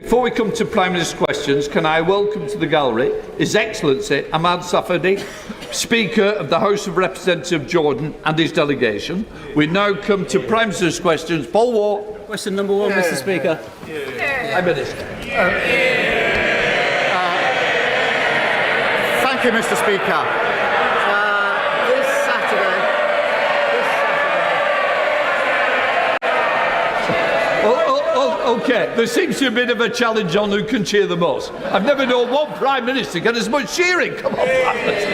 Before we come to Prime Minister's questions, can I welcome to the gallery His Excellency Ahmad Safadi, Speaker of the House of Representatives of Jordan, and his delegation. We now come to Prime Minister's questions. Paul Ward. Question number one, Mr. Speaker. Prime Minister. Thank you, Mr. Speaker. OK, there seems to be a bit of a challenge on who can cheer the most. I've never known one Prime Minister get as much cheering. Come on, Prime Minister.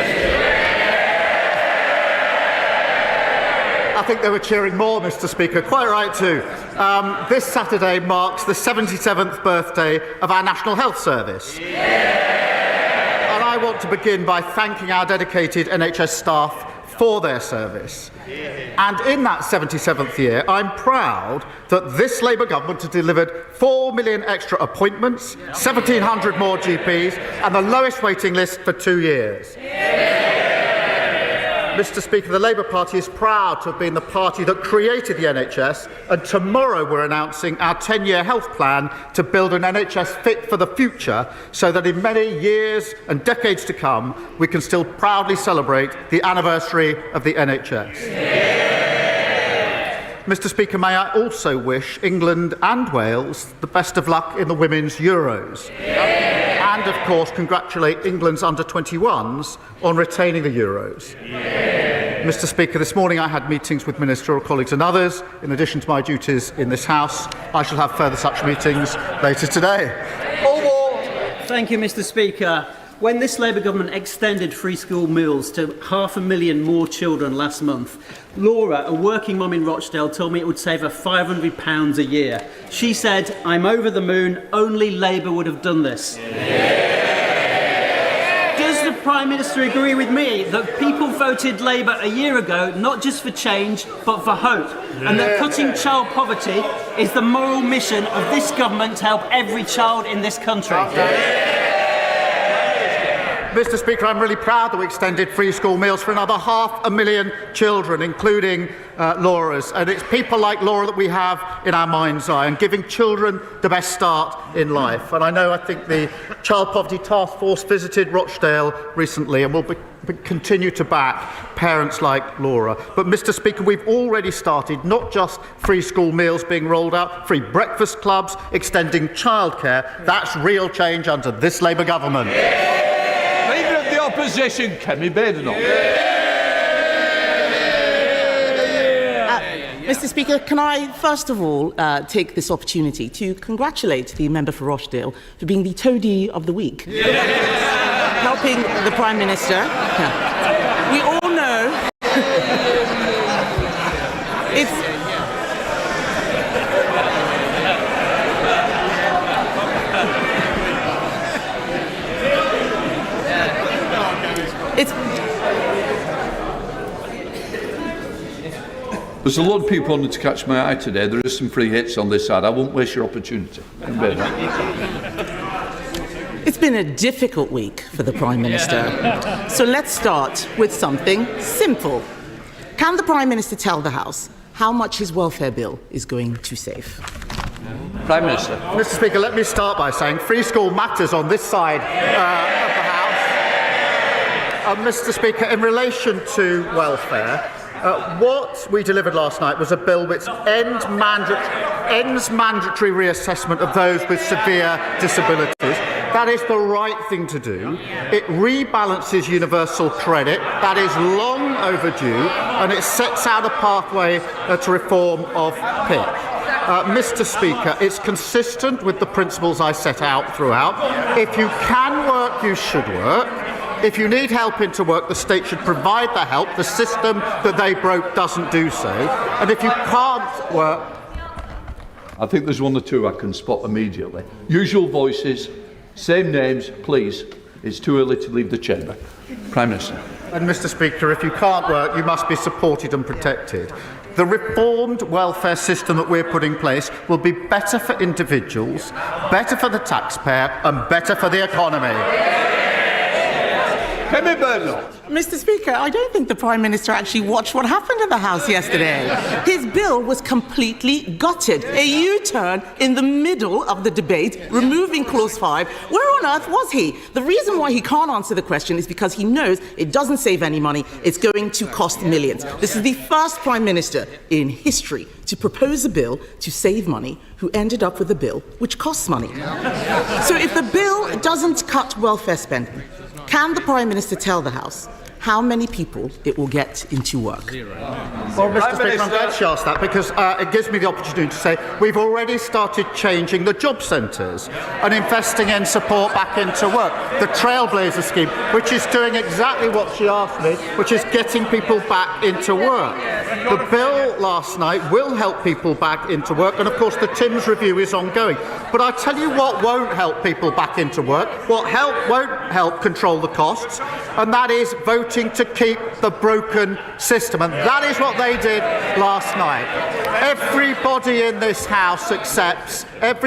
I think they were cheering more, Mr. Speaker. Quite right too. This Saturday marks the 77th birthday of our National Health Service. And I want to begin by thanking our dedicated NHS staff for their service. And in that 77th year, I'm proud that this Labour government has delivered 4 million extra appointments, 1,700 more GPs, and the lowest waiting list for 2 years. Mr. Speaker, the Labour Party is proud to have been the party that created the NHS, and tomorrow we're announcing our 10-year health plan to build an NHS fit for the future so that in many years and decades to come we can still proudly celebrate the anniversary of the NHS. Mr. Speaker, may I also wish England and Wales the best of luck in the Women's Euros. And, of course, congratulate England's under-21s on retaining the Euros. Mr. Speaker, this morning I had meetings with ministerial colleagues and others. In addition to my duties in this House, I shall have further such meetings later today. Thank you, Mr. Speaker. When this Labour government extended free school meals to 500,000 more children last month, Laura, a working mum in Rochdale, told me it would save her £500 a year. She said, "I'm over the moon, only Labour would have done this." Does the Prime Minister agree with me that people voted Labour a year ago not just for change but for hope, and that cutting child poverty is the moral mission of this government to help every child in this country? Mr. Speaker, I'm really proud that we extended free school meals for another 500,000 children, including Laura's. And it's people like Laura that we have in our mind's eye and giving children the best start in life. And I think the Child Poverty Task Force visited Rochdale recently and will continue to back parents like Laura. But, Mr. Speaker, we've already started not just free school meals being rolled out, free breakfast clubs, extending childcare. That's real change under this Labour government. Opposition, Kemi Badenoch. Mr. Speaker, can I first of all take this opportunity to congratulate the member for Rochdale for being the toady of the week, helping the Prime Minister. We all know There's a lot of people wanting to catch my eye today. There are some free hits on this side. I won't waste your opportunity. It's been a difficult week for the Prime Minister. So let's start with something simple. Can the Prime Minister tell the House how much his welfare bill is going to save? Prime Minister. Mr. Speaker, let me start by saying free school matters on this side of the House. Mr. Speaker, in relation to welfare, what we delivered last night was a bill which ends mandatory reassessment of those with severe disabilities. That is the right thing to do. It rebalances universal credit. That is long overdue, and it sets out a pathway to reform of PIP. Mr. Speaker, it's consistent with the principles I set out throughout. If you can work, you should work. If you need help into work, the state should provide the help. The system that they broke doesn't do so. And if you can't work... I think there's one or two I can spot immediately. Usual voices, same names, please. It's too early to leave the chamber. Prime Minister. And Mr. Speaker, if you can't work, you must be supported and protected. The reformed welfare system that we're putting in place will be better for individuals, better for the taxpayer and better for the economy. Kemi Bernard. Mr. Speaker, I don't think the Prime Minister actually watched what happened in the House yesterday. His bill was completely gutted. A U-turn in the middle of the debate, removing Clause 5. Where on earth was he? The reason why he can't answer the question is because he knows it doesn't save any money. It's going to cost millions. This is the first Prime Minister in history to propose a bill to save money who ended up with a bill which costs money. So if the bill doesn't cut welfare spending, can the Prime Minister tell the House how many people it will get into work? Well, Mr. Speaker, I'm glad she asked that because it gives me the opportunity to say we've already started changing the job centres and investing in support back into work. The Trailblazer scheme, which is doing exactly what she asked me, which is getting people back into work. The bill last night will help people back into work, and of course the Timms review is ongoing. But I tell you what won't help people back into work, won't help control the costs, and that is voting to keep the broken system. And that is what they did last night. Everybody in this House accepts that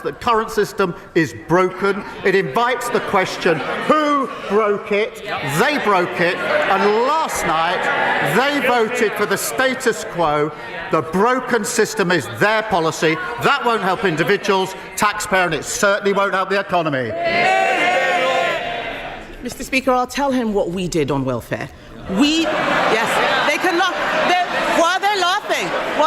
the current system is broken. It invites the question, who broke it? They broke it. And last night, they voted for the status quo. The broken system is their policy. That won't help individuals, taxpayer, and it certainly won't help the economy. Mr. Speaker, I'll tell him what we did on welfare. Yes, they cannot. Why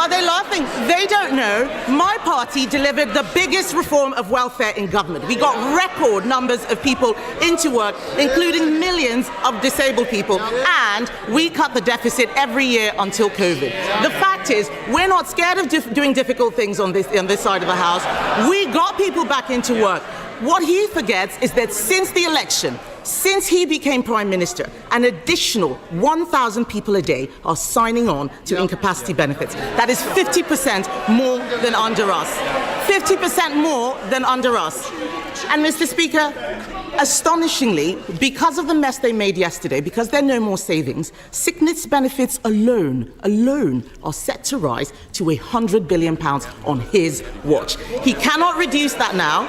are they laughing? They don't know. My party delivered the biggest reform of welfare in government. We got record numbers of people into work, including millions of disabled people, and we cut the deficit every year until COVID. The fact is, we're not scared of doing difficult things on this side of the House. We got people back into work. What he forgets is that since the election, since he became Prime Minister, an additional 1,000 people a day are signing on to incapacity benefits. That is 50% more than under us. 50% more than under us. And Mr. Speaker, astonishingly, because of the mess they made yesterday, because there are no more savings, sickness benefits alone are set to rise to £100 billion on his watch. He cannot reduce that now.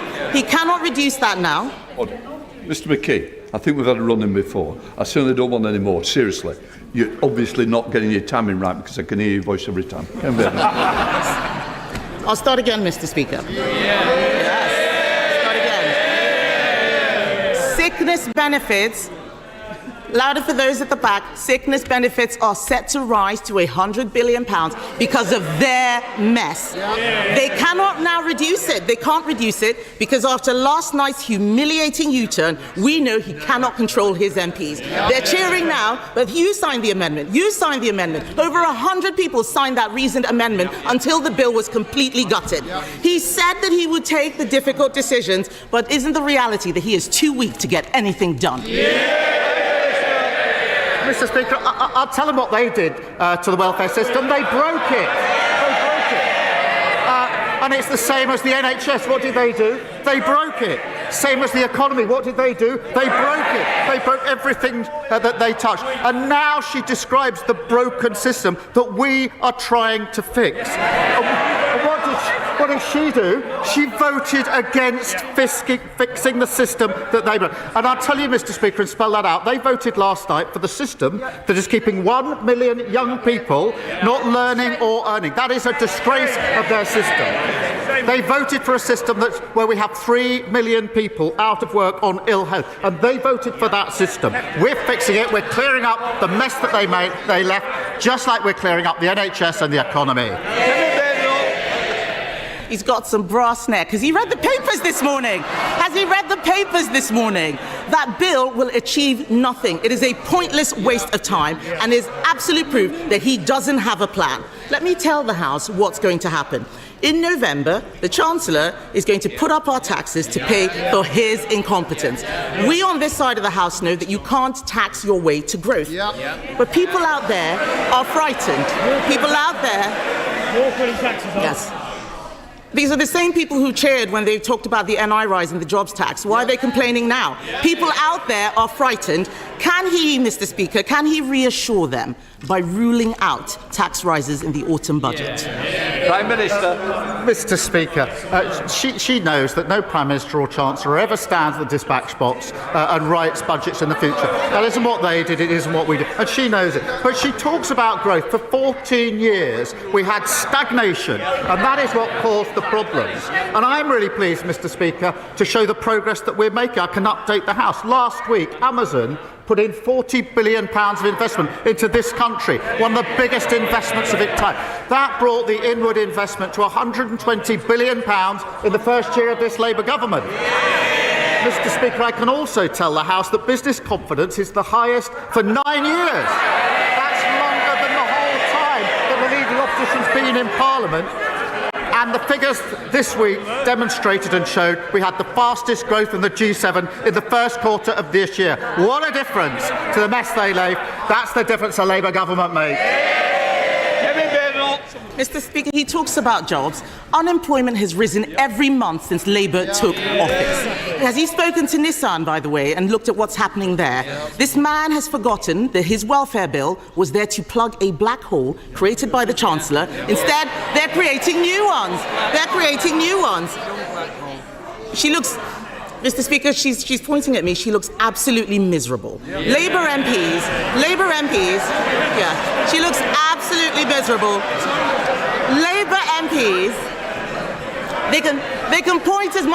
Order. Mr McKee, I think we've had a run-in before. I certainly don't want any more. Seriously. You're obviously not getting your timing right because I can hear your voice every time. I'll start again, Mr. Speaker. Yes. Start again. Sickness benefits, louder for those at the back, sickness benefits are set to rise to £100 billion because of their mess. They cannot now reduce it. They can't reduce it because after last night's humiliating U-turn, we know he cannot control his MPs. They're cheering now, but you signed the amendment. Over 100 people signed that reasoned amendment until the bill was completely gutted. He said that he would take the difficult decisions, but isn't the reality that he is too weak to get anything done? Mr. Speaker, I'll tell them what they did to the welfare system. They broke it. And it's the same as the NHS. What did they do? They broke it. Same as the economy. What did they do? They broke it. They broke everything that they touched. And now she describes the broken system that we are trying to fix. What did she do? She voted against fixing the system that they broke. And I'll tell you, Mr. Speaker, and spell that out, they voted last night for the system that is keeping 1 million young people not learning or earning. That is a disgrace of their system. They voted for a system where we have 3 million people out of work on ill health, and they voted for that system. We're fixing it. We're clearing up the mess that they left, just like we're clearing up the NHS and the economy. He's got some brass neck. Has he read the papers this morning? That bill will achieve nothing. It is a pointless waste of time and is absolute proof that he doesn't have a plan. Let me tell the House what's going to happen. In November, the Chancellor is going to put up our taxes to pay for his incompetence. We on this side of the House know that you can't tax your way to growth. But people out there are frightened. Yes. These are the same people who cheered when they talked about the NI rise and the jobs tax. Why are they complaining now? People out there are frightened. Can he, Mr. Speaker, reassure them by ruling out tax rises in the autumn budget? Prime Minister. Mr. Speaker, she knows that no Prime Minister or Chancellor ever stands at the dispatch box and writes budgets in the future. That isn't what they did, it isn't what we did, and she knows it. But she talks about growth. For 14 years, we had stagnation, and that is what caused the problems. And I'm really pleased, Mr. Speaker, to show the progress that we're making. I can update the House. Last week, Amazon put in £40 billion of investment into this country, one of the biggest investments of its time. That brought the inward investment to £120 billion in the first year of this Labour government. Mr. Speaker, I can also tell the House that business confidence is the highest for 9 years. That's longer than the whole time that the leading opposition's been in Parliament. And the figures this week demonstrated and showed we had the fastest growth in the G7 in the first quarter of this year. What a difference to the mess they left. That's the difference a Labour government made. Mr. Speaker, he talks about jobs. Unemployment has risen every month since Labour took office. Has he spoken to Nissan, by the way, and looked at what's happening there? This man has forgotten that his welfare bill was there to plug a black hole created by the Chancellor. Instead, they're creating new ones. They're creating new ones. She looks... Mr. Speaker, she's pointing at me. She looks absolutely miserable. Labour MPs, yeah, she looks absolutely miserable. Labour MPs, they can point as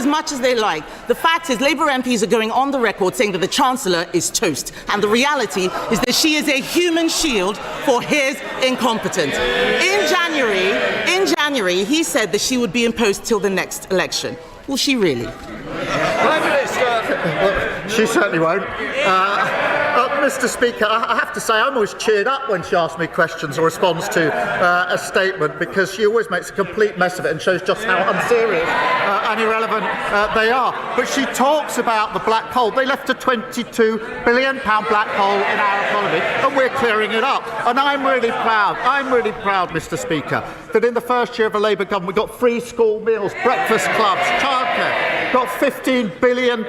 much as they like. The fact is, Labour MPs are going on the record saying that the Chancellor is toast, and the reality is that she is a human shield for his incompetence. In January, he said that she would be in post till the next election. Will she really? Prime Minister. Well, she certainly won't. Mr. Speaker, I have to say I'm always cheered up when she asks me questions or responds to a statement, because she always makes a complete mess of it and shows just how unserious and irrelevant they are. But she talks about the black hole. They left a £22 billion black hole in our economy, and we're clearing it up. And I'm really proud, Mr. Speaker, that in the first year of a Labour government we got free school meals, breakfast clubs, childcare, got £15 billion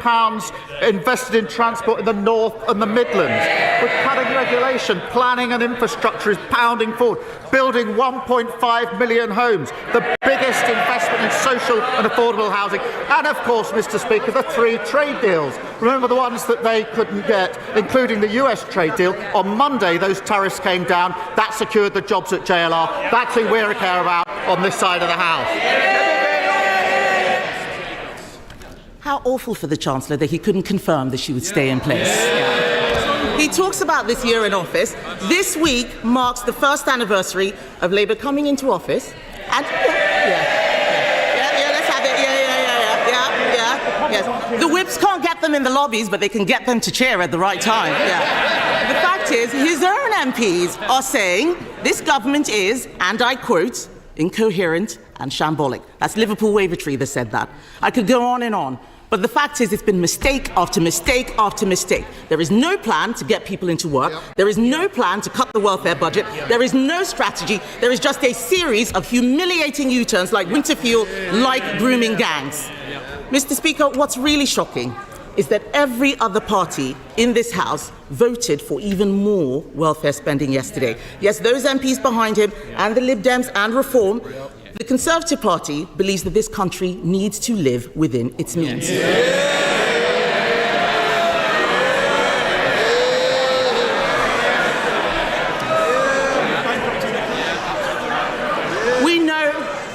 invested in transport in the North and the Midlands. We're cutting regulation, planning and infrastructure is pounding forward, building 1.5 million homes, the biggest investment in social and affordable housing, and of course, Mr. Speaker, the 3 trade deals. Remember the ones that they couldn't get, including the US trade deal. On Monday, those tariffs came down. That secured the jobs at JLR. That's who we care about on this side of the House. How awful for the Chancellor that he couldn't confirm that she would stay in place. He talks about this year in office. This week marks the first anniversary of Labour coming into office. And let's have it. Yes. The whips can't get them in the lobbies, but they can get them to chair at the right time. The fact is, his own MPs are saying this government is, and I quote, incoherent and shambolic. That's Liverpool Wavertree that said that. I could go on and on. But the fact is, it's been mistake after mistake after mistake. There is no plan to get people into work. There is no plan to cut the welfare budget. There is no strategy. There is just a series of humiliating U-turns like winter fuel, like grooming gangs. Mr. Speaker, what's really shocking is that every other party in this House voted for even more welfare spending yesterday. Yes, those MPs behind him and the Lib Dems and Reform. The Conservative Party believes that this country needs to live within its means.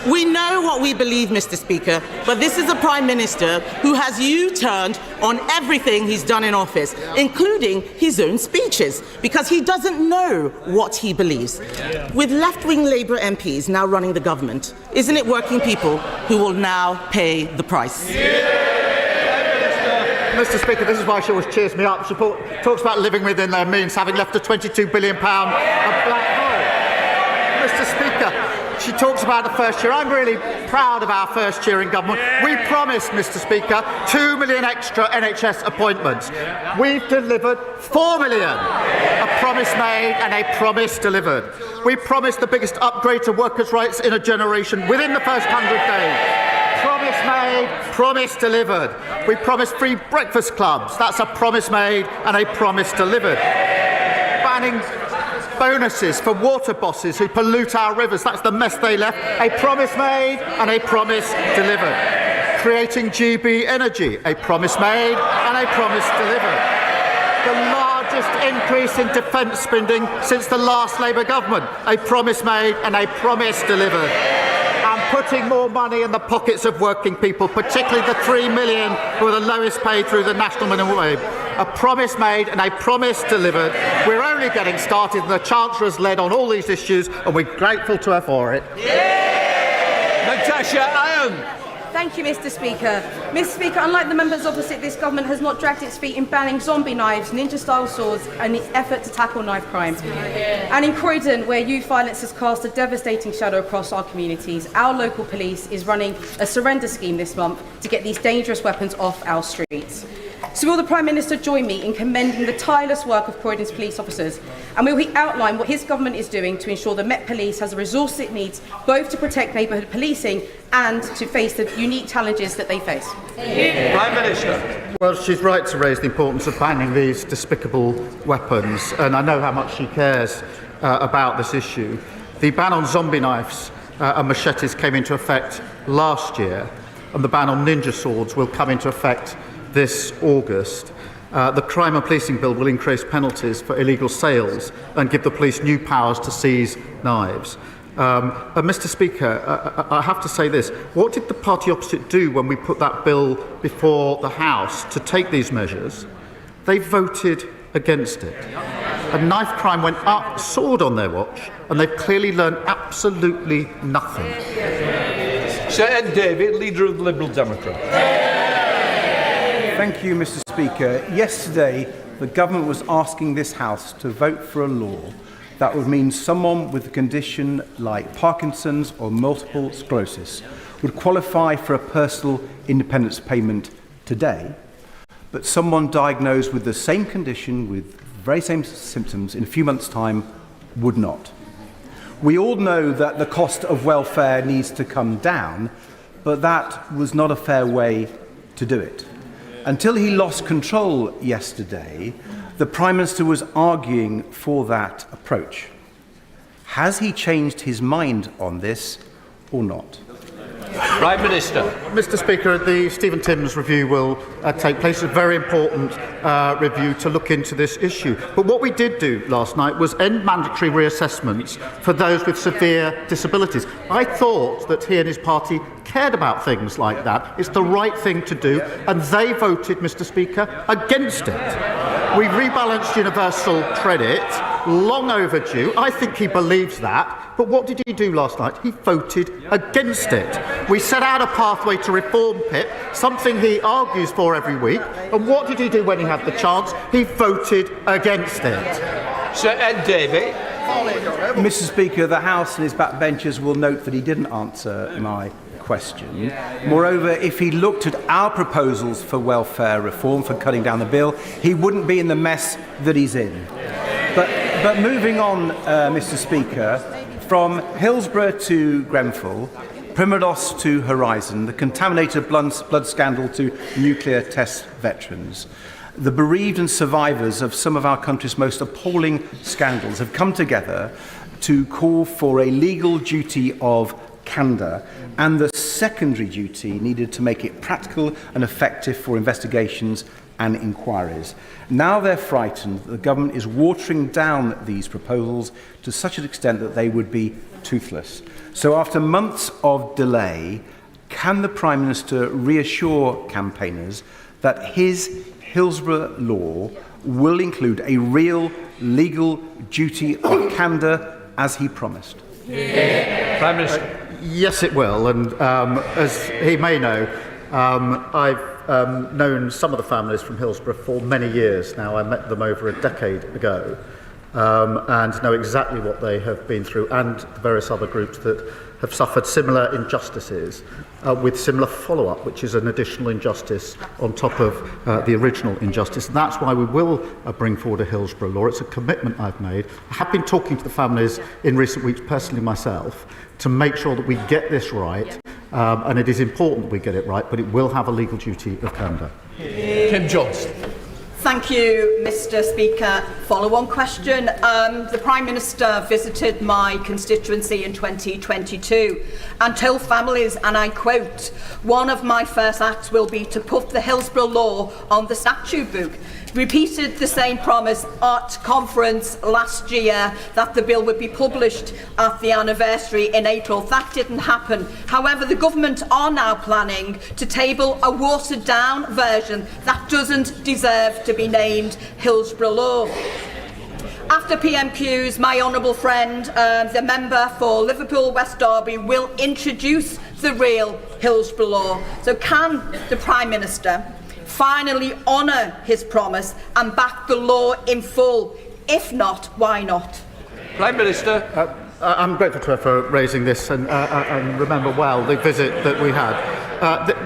We know what we believe, Mr. Speaker, but this is a Prime Minister who has U-turned on everything he's done in office, including his own speeches, because he doesn't know what he believes. With left-wing Labour MPs now running the government, isn't it working people who will now pay the price? Mr. Speaker, this is why she always cheers me up. She talks about living within their means, having left a £22 billion black hole. Mr. Speaker, she talks about the first year. I'm really proud of our first year in government. We promised, Mr. Speaker, 2 million extra NHS appointments. We've delivered 4 million. A promise made and a promise delivered. We promised the biggest upgrade to workers' rights in a generation within the first 100 days. Promise made, promise delivered. We promised free breakfast clubs. That's a promise made and a promise delivered. bonuses for water bosses who pollute our rivers. That's the mess they left. A promise made and a promise delivered. Creating GB Energy. A promise made and a promise delivered. The largest increase in defence spending since the last Labour government. A promise made and a promise delivered. And putting more money in the pockets of working people, particularly the 3 million who are the lowest paid through the national minimum wage. A promise made and a promise delivered. We're only getting started, and the Chancellor has led on all these issues, and we're grateful to her for it. Natasha Iron. Thank you, Mr. Speaker. Mr. Speaker, unlike the members opposite, this government has not dragged its feet in banning zombie knives, ninja-style swords and its effort to tackle knife crime. And in Croydon, where youth violence has cast a devastating shadow across our communities, our local police is running a surrender scheme this month to get these dangerous weapons off our streets. So will the Prime Minister join me in commending the tireless work of Croydon's police officers? And will he outline what his government is doing to ensure the Met Police has the resources it needs both to protect neighbourhood policing and to face the unique challenges that they face? Prime Minister. Well, she's right to raise the importance of banning these despicable weapons, and I know how much she cares about this issue. The ban on zombie knives and machetes came into effect last year, and the ban on ninja swords will come into effect this August. The Crime and Policing Bill will increase penalties for illegal sales and give the police new powers to seize knives. Mr. Speaker, I have to say this. What did the party opposite do when we put that bill before the House to take these measures? They voted against it. And knife crime went up, soared on their watch, and they've clearly learned absolutely nothing. Sir Ed Davey, Leader of the Liberal Democrats. Thank you, Mr. Speaker. Yesterday, the government was asking this House to vote for a law that would mean someone with a condition like Parkinson's or multiple sclerosis would qualify for a personal independence payment today, but someone diagnosed with the same condition with very same symptoms in a few months' time would not. We all know that the cost of welfare needs to come down, but that was not a fair way to do it. Until he lost control yesterday, the Prime Minister was arguing for that approach. Has he changed his mind on this or not? Prime Minister. Mr. Speaker, the Stephen Timms review will take place. It's a very important review to look into this issue. But what we did do last night was end mandatory reassessments for those with severe disabilities. I thought that he and his party cared about things like that. It's the right thing to do, and they voted, Mr. Speaker, against it. We rebalanced universal credit, long overdue. I think he believes that. But what did he do last night? He voted against it. We set out a pathway to reform PIP, something he argues for every week. And what did he do when he had the chance? He voted against it. Sir Ed Davey. Mr. Speaker, the House and his backbenchers will note that he didn't answer my question. Moreover, if he looked at our proposals for welfare reform, for cutting down the bill, he wouldn't be in the mess that he's in. But moving on, Mr. Speaker, from Hillsborough to Grenfell, Primados to Horizon, the contaminated blood scandal to nuclear test veterans, the bereaved and survivors of some of our country's most appalling scandals have come together to call for a legal duty of candour and the secondary duty needed to make it practical and effective for investigations and inquiries. Now they're frightened that the government is watering down these proposals to such an extent that they would be toothless. So after months of delay, can the Prime Minister reassure campaigners that his Hillsborough Law will include a real legal duty of candour as he promised? Prime Minister. Yes, it will. And as he may know, I've known some of the families from Hillsborough for many years now. I met them over a decade ago and know exactly what they have been through, and the various other groups that have suffered similar injustices with similar follow-up, which is an additional injustice on top of the original injustice. And that's why we will bring forward a Hillsborough Law. It's a commitment I've made. I have been talking to the families in recent weeks, personally myself, to make sure that we get this right. And it is important that we get it right, but it will have a legal duty of candour. Kim Johnson. Thank you, Mr. Speaker. Follow-on question. The Prime Minister visited my constituency in 2022 and told families, and I quote, "One of my first acts will be to put the Hillsborough Law on the statute book." Repeated the same promise at conference last year that the bill would be published at the anniversary in April. That didn't happen. However, the government are now planning to table a watered-down version that doesn't deserve to be named Hillsborough Law. After PMQs, my honourable friend, the member for Liverpool West Derby, will introduce the real Hillsborough Law. So can the Prime Minister finally honour his promise and back the law in full? If not, why not? Prime Minister. I'm grateful to her for raising this and remember well the visit that we had.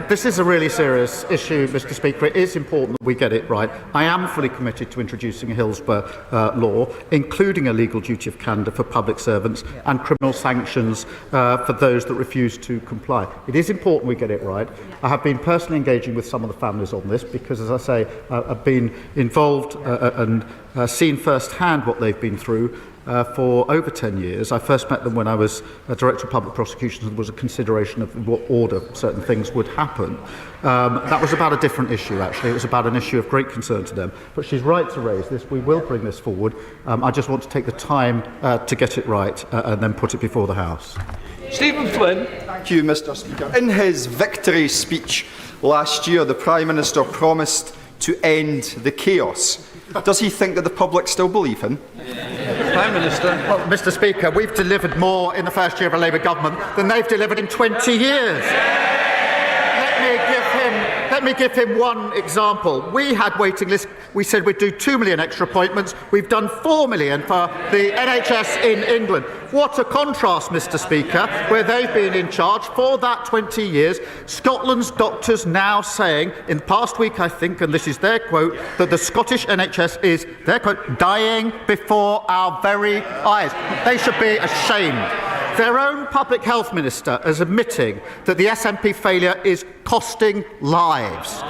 This is a really serious issue, Mr. Speaker. It is important that we get it right. I am fully committed to introducing a Hillsborough law, including a legal duty of candour for public servants and criminal sanctions for those that refuse to comply. It is important we get it right. I have been personally engaging with some of the families on this because, as I say, I've been involved and seen firsthand what they've been through for over 10 years. I first met them when I was a Director of Public Prosecutions and there was a consideration of what order certain things would happen. That was about a different issue, actually. It was about an issue of great concern to them. But she's right to raise this. We will bring this forward. I just want to take the time to get it right and then put it before the House. Stephen Flynn. Thank you, Mr. Speaker. In his victory speech last year, the Prime Minister promised to end the chaos. Does he think that the public still believe him? Prime Minister. Well, Mr. Speaker, we've delivered more in the first year of a Labour government than they've delivered in 20 years. Let me give him one example. We had waiting lists. We said we'd do 2 million extra appointments. We've done 4 million for the NHS in England. What a contrast, Mr. Speaker, where they've been in charge for that 20 years. Scotland's doctors now saying, in the past week, I think, and this is their quote, that the Scottish NHS is, their quote, dying before our very eyes. They should be ashamed. Their own Public Health Minister is admitting that the SNP failure is costing lives.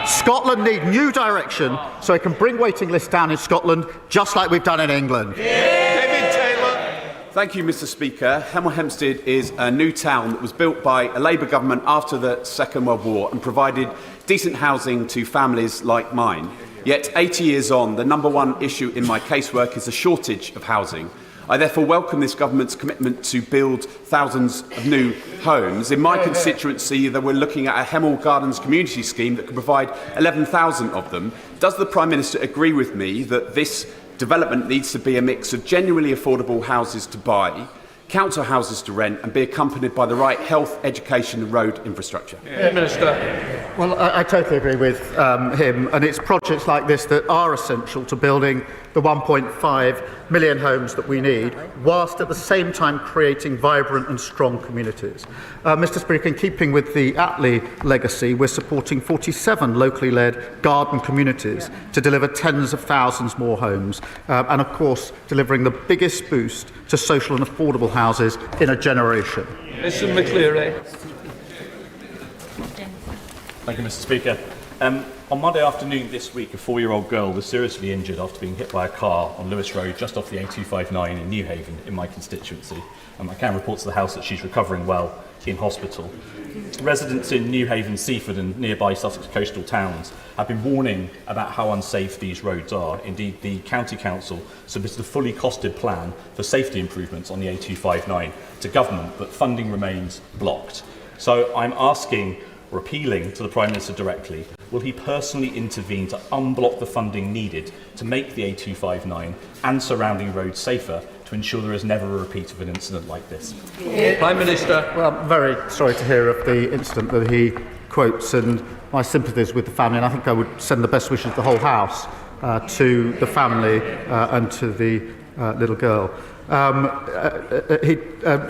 Scotland need new direction so it can bring waiting lists down in Scotland, just like we've done in England. David Taylor. Thank you, Mr. Speaker. Hemel Hempstead is a new town that was built by a Labour government after the Second World War and provided decent housing to families like mine. Yet 80 years on, the number one issue in my casework is a shortage of housing. I therefore welcome this government's commitment to build thousands of new homes. In my constituency, we're looking at a Hemel Gardens community scheme that could provide 11,000 of them. Does the Prime Minister agree with me that this development needs to be a mix of genuinely affordable houses to buy, council houses to rent, and be accompanied by the right health, education and road infrastructure? Minister. Well, I totally agree with him, and it's projects like this that are essential to building the 1.5 million homes that we need, whilst at the same time creating vibrant and strong communities. Mr. Speaker, in keeping with the Attlee legacy, we're supporting 47 locally led garden communities to deliver tens of thousands more homes, and of course delivering the biggest boost to social and affordable houses in a generation. Mr. McCleary. Thank you, Mr. Speaker. On Monday afternoon this week, a 4-year-old girl was seriously injured after being hit by a car on Lewis Road just off the A259 in Newhaven in my constituency. I can report to the House that she's recovering well in hospital. Residents in Newhaven, Seaford and nearby Sussex coastal towns have been warning about how unsafe these roads are. Indeed, the County Council submitted a fully costed plan for safety improvements on the A259 to government, but funding remains blocked. So I'm asking, or appealing to the Prime Minister directly, will he personally intervene to unblock the funding needed to make the A259 and surrounding roads safer to ensure there is never a repeat of an incident like this? Prime Minister. Well, I'm very sorry to hear of the incident that he quotes, and my sympathies with the family, and I think I would send the best wishes of the whole House to the family and to the little girl. He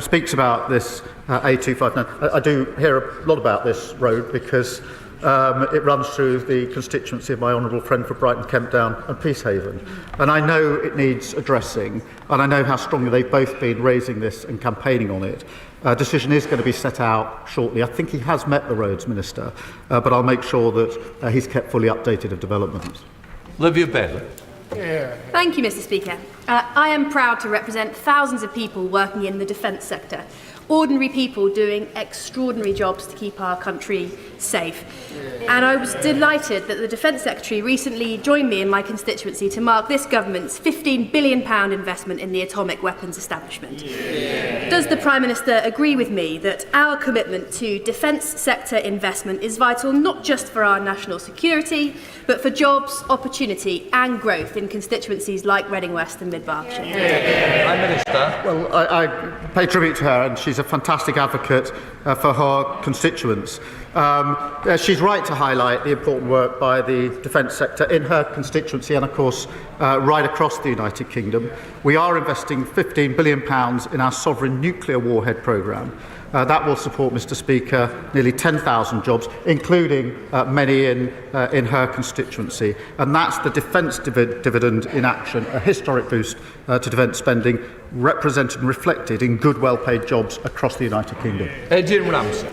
speaks about this A259. I do hear a lot about this road because it runs through the constituency of my honourable friend for Brighton, Kempdown and Peacehaven. And I know it needs addressing, and I know how strongly they've both been raising this and campaigning on it. A decision is going to be set out shortly. I think he has met the Roads Minister, but I'll make sure that he's kept fully updated of developments. Olivia Bailey. Thank you, Mr. Speaker. I am proud to represent thousands of people working in the defence sector. Ordinary people doing extraordinary jobs to keep our country safe. And I was delighted that the Defence Secretary recently joined me in my constituency to mark this government's £15 billion investment in the atomic weapons establishment. Does the Prime Minister agree with me that our commitment to defence sector investment is vital not just for our national security, but for jobs, opportunity and growth in constituencies like Reading West and Mid-Berkshire? Prime Minister. Well, I pay tribute to her, and she's a fantastic advocate for her constituents. She's right to highlight the important work by the defence sector in her constituency and, of course, right across the United Kingdom. We are investing £15 billion in our sovereign nuclear warhead programme. That will support, Mr. Speaker, nearly 10,000 jobs, including many in her constituency. And that's the defence dividend in action, a historic boost to defence spending, represented and reflected in good, well-paid jobs across the United Kingdom. Adrian Ramsey.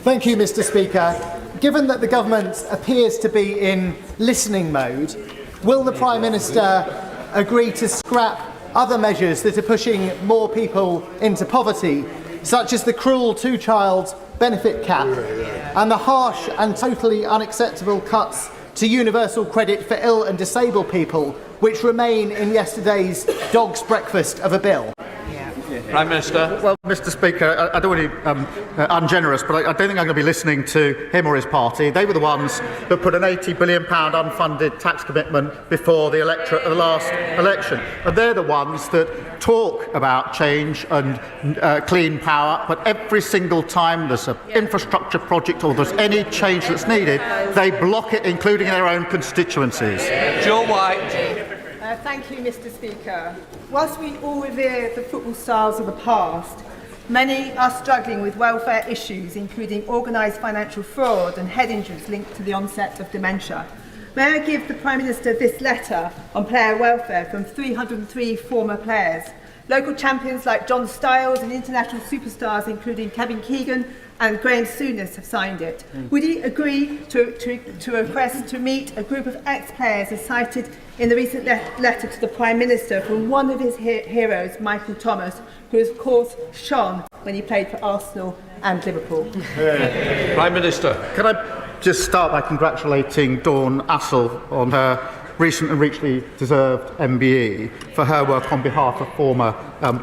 Thank you, Mr. Speaker. Given that the government appears to be in listening mode, will the Prime Minister agree to scrap other measures that are pushing more people into poverty, such as the cruel two-child benefit cap and the harsh and totally unacceptable cuts to universal credit for ill and disabled people, which remain in yesterday's dog's breakfast of a bill? Prime Minister. Well, Mr. Speaker, I don't want to be ungenerous, but I don't think I'm going to be listening to him or his party. They were the ones that put an £80 billion unfunded tax commitment before the electorate of the last election. And they're the ones that talk about change and clean power, but every single time there's an infrastructure project or there's any change that's needed, they block it, including their own constituencies. Joe White. Thank you, Mr. Speaker. Whilst we all revere the football stars of the past, many are struggling with welfare issues, including organised financial fraud and head injuries linked to the onset of dementia. May I give the Prime Minister this letter on player welfare from 303 former players? Local champions like John Stiles and international superstars including Kevin Keegan and Graham Souness have signed it. Would he agree to request to meet a group of ex-players as cited in the recent letter to the Prime Minister from one of his heroes, Michael Thomas, who of course shone when he played for Arsenal and Liverpool? Prime Minister. Can I just start by congratulating Dawn Assel on her recent and richly deserved MBE for her work on behalf of former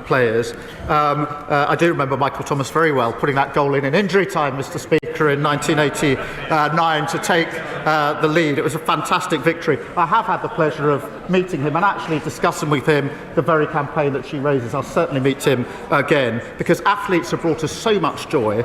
players. I do remember Michael Thomas very well, putting that goal in injury time, Mr. Speaker, in 1989 to take the lead. It was a fantastic victory. I have had the pleasure of meeting him and actually discussing with him the very campaign that she raises. I'll certainly meet him again, because athletes have brought us so much joy.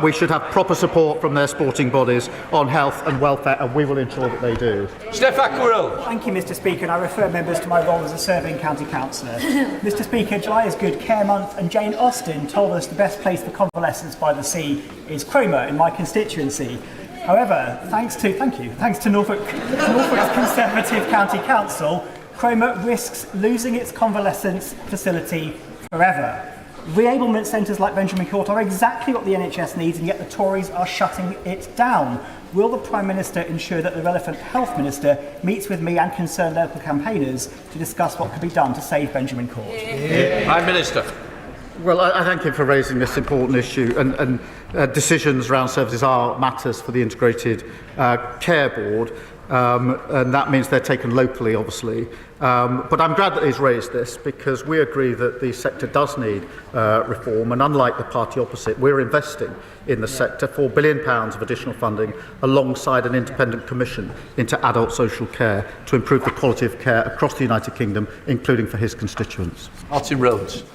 We should have proper support from their sporting bodies on health and welfare, and we will ensure that they do. Steph Aquarell. Thank you, Mr. Speaker, and I refer members to my role as a serving county councillor. Mr. Speaker, July is Good Care Month, and Jane Austen told us the best place for convalescence by the sea is Cromer in my constituency. However, thanks to Norfolk's Conservative County Council, Cromer risks losing its convalescence facility forever. Reablement centres like Benjamin Court are exactly what the NHS needs, and yet the Tories are shutting it down. Will the Prime Minister ensure that the relevant Health Minister meets with me and concerned local campaigners to discuss what could be done to save Benjamin Court? Prime Minister. Well, I thank him for raising this important issue, and decisions around services are matters for the Integrated Care Board, and that means they're taken locally, obviously. But I'm glad that he's raised this, because we agree that the sector does need reform, and unlike the party opposite, we're investing in the sector £4 billion of additional funding alongside an independent commission into adult social care to improve the quality of care across the United Kingdom, including for his constituents. Martin Rhodes.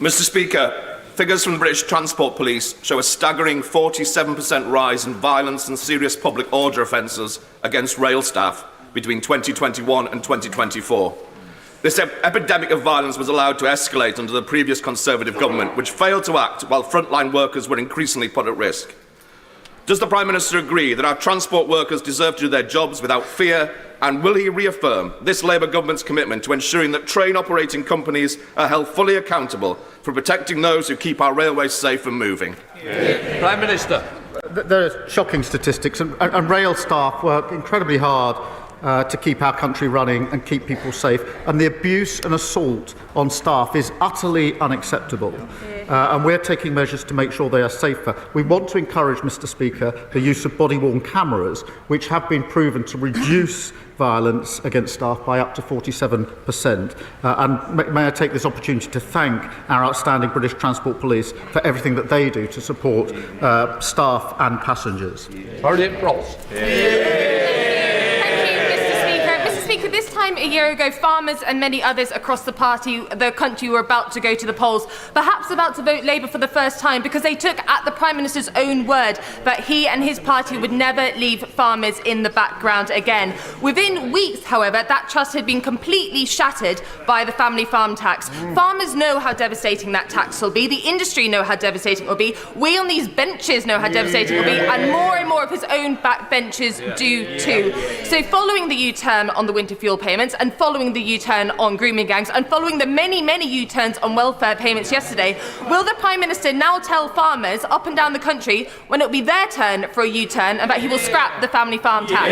Mr. Speaker, figures from the British Transport Police show a staggering 47% rise in violence and serious public order offences against rail staff between 2021 and 2024. This epidemic of violence was allowed to escalate under the previous Conservative government, which failed to act while frontline workers were increasingly put at risk. Does the Prime Minister agree that our transport workers deserve to do their jobs without fear, and will he reaffirm this Labour government's commitment to ensuring that train operating companies are held fully accountable for protecting those who keep our railways safe and moving? Prime Minister. There are shocking statistics, and rail staff work incredibly hard to keep our country running and keep people safe. And the abuse and assault on staff is utterly unacceptable. And we're taking measures to make sure they are safer. We want to encourage, Mr. Speaker, the use of body-worn cameras, which have been proven to reduce violence against staff by up to 47%. And may I take this opportunity to thank our outstanding British Transport Police for everything that they do to support staff and passengers. Harriet Ross. This time a year ago, farmers and many others across the country were about to go to the polls, perhaps about to vote Labour for the first time, because they took at the Prime Minister's own word that he and his party would never leave farmers in the background again. Within weeks, however, that trust had been completely shattered by the family farm tax. Farmers know how devastating that tax will be. The industry know how devastating it will be. We on these benches know how devastating it will be, and more of his own backbenchers do too. So following the U-turn on the winter fuel payments, and following the U-turn on grooming gangs, and following the many U-turns on welfare payments yesterday, will the Prime Minister now tell farmers up and down the country when it will be their turn for a U-turn and that he will scrap the family farm tax?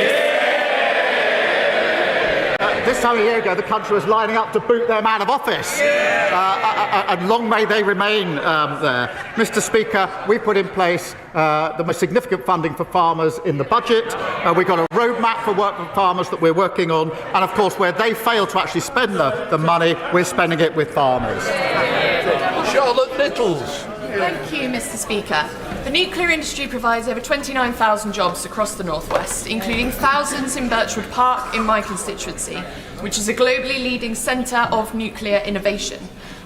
This time a year ago, the country was lining up to boot them out of office, and long may they remain there. Mr. Speaker, we put in place the most significant funding for farmers in the budget. We've got a roadmap for work with farmers that we're working on, and of course, where they fail to actually spend the money, we're spending it with farmers. Charlotte Littles. Thank you, Mr. Speaker. The nuclear industry provides over 29,000 jobs across the northwest, including thousands in Birchwood Park in my constituency, which is a globally leading centre of nuclear innovation.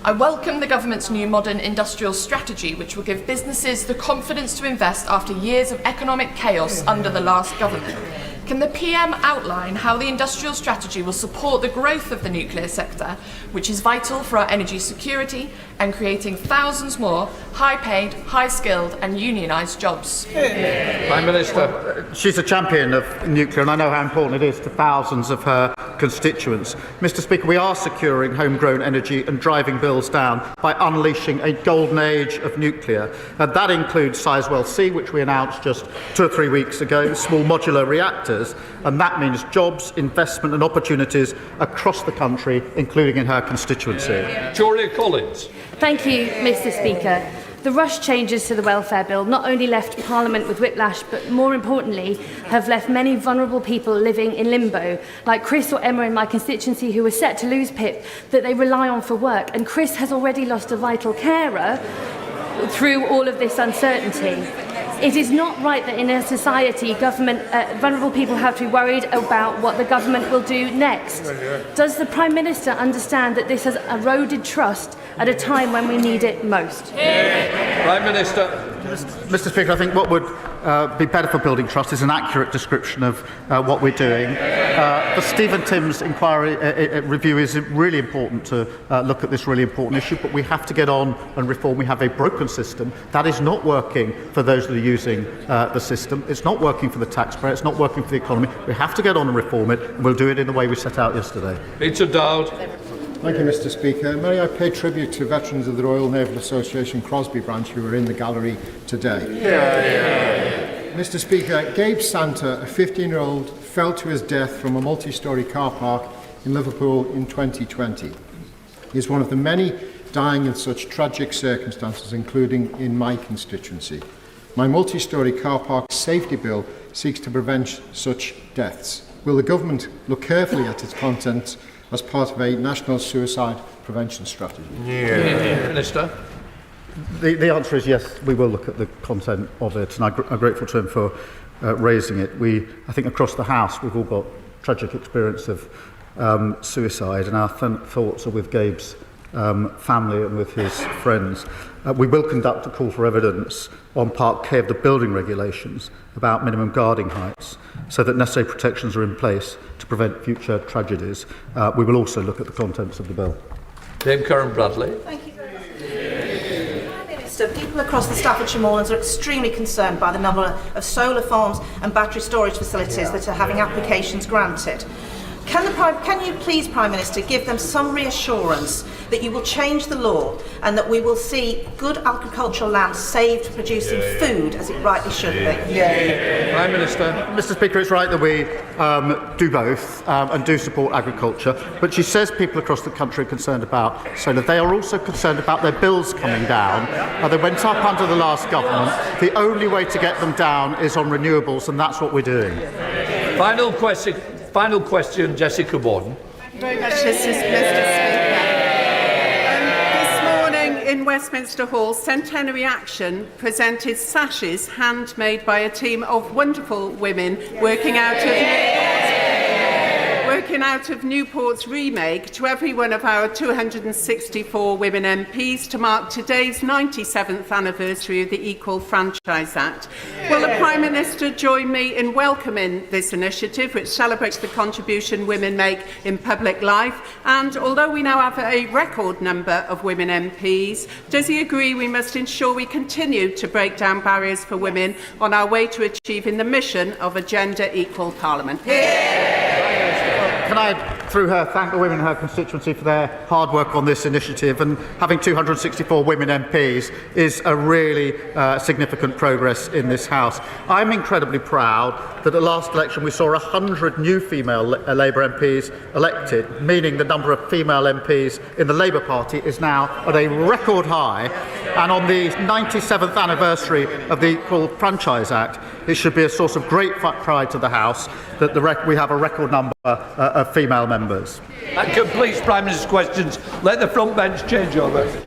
I welcome the government's new modern industrial strategy, which will give businesses the confidence to invest after years of economic chaos under the last government. Can the PM outline how the industrial strategy will support the growth of the nuclear sector, which is vital for our energy security and creating thousands more high-paid, high-skilled and unionised jobs? Prime Minister. She's a champion of nuclear, and I know how important it is to thousands of her constituents. Mr. Speaker, we are securing homegrown energy and driving bills down by unleashing a golden age of nuclear. That includes Sizewell C, which we announced just 2 or 3 weeks ago, small modular reactors, and that means jobs, investment and opportunities across the country, including in her constituency. Joria Collins. Thank you, Mr. Speaker. The rush changes to the welfare bill not only left Parliament with whiplash, but more importantly, have left many vulnerable people living in limbo, like Chris or Emma in my constituency, who are set to lose PIP that they rely on for work. And Chris has already lost a vital carer through all of this uncertainty. It is not right that in a society, vulnerable people have to be worried about what the government will do next. Does the Prime Minister understand that this has eroded trust at a time when we need it most? Prime Minister. Mr. Speaker, I think what would be better for building trust is an accurate description of what we're doing. The Stephen Timms inquiry review is really important to look at this really important issue, but we have to get on and reform. We have a broken system that is not working for those that are using the system. It's not working for the taxpayer. It's not working for the economy. We have to get on and reform it, and we'll do it in the way we set out yesterday. Peter Dowd. Thank you, Mr. Speaker. May I pay tribute to veterans of the Royal Naval Association Crosby branch who are in the gallery today. Mr. Speaker, Gabe Santa, a 15-year-old, fell to his death from a multi-storey car park in Liverpool in 2020. He is one of the many dying in such tragic circumstances, including in my constituency. My multi-storey car park safety bill seeks to prevent such deaths. Will the government look carefully at its contents as part of a national suicide prevention strategy? Minister. The answer is yes, we will look at the content of it, and I'm grateful to him for raising it. I think across the House we've all got tragic experience of suicide, and our thoughts are with Gabe's family and with his friends. We will conduct a call for evidence on Part K of the building regulations about minimum guarding heights, so that necessary protections are in place to prevent future tragedies. We will also look at the contents of the bill. Dame Karen Bradley. Thank you very much. Prime Minister, people across the Staffordshire Moorlands are extremely concerned by the number of solar farms and battery storage facilities that are having applications granted. Can you please, Prime Minister, give them some reassurance that you will change the law and that we will see good agricultural land saved for producing food as it rightly should be? Prime Minister. Mr. Speaker, it's right that we do both and do support agriculture, but she says people across the country are concerned about solar. They are also concerned about their bills coming down. They went up under the last government. The only way to get them down is on renewables, and that's what we're doing. Final question, Jessica Warden. Thank you very much, Mr. Speaker. This morning in Westminster Hall, Centenary Action presented sashes handmade by a team of wonderful women working out of Newport's remake to every one of our 264 women MPs to mark today's 97th anniversary of the Equal Franchise Act. Will the Prime Minister join me in welcoming this initiative, which celebrates the contribution women make in public life? And although we now have a record number of women MPs, does he agree we must ensure we continue to break down barriers for women on our way to achieving the mission of a gender-equal Parliament? Can I, through her, thank the women in her constituency for their hard work on this initiative, and having 264 women MPs is a really significant progress in this House. I'm incredibly proud that at the last election we saw 100 new female Labour MPs elected, meaning the number of female MPs in the Labour Party is now at a record high, and on the 97th anniversary of the Equal Franchise Act, it should be a source of great pride to the House that we have a record number of female members. That completes Prime Minister's questions. Let the front bench change over.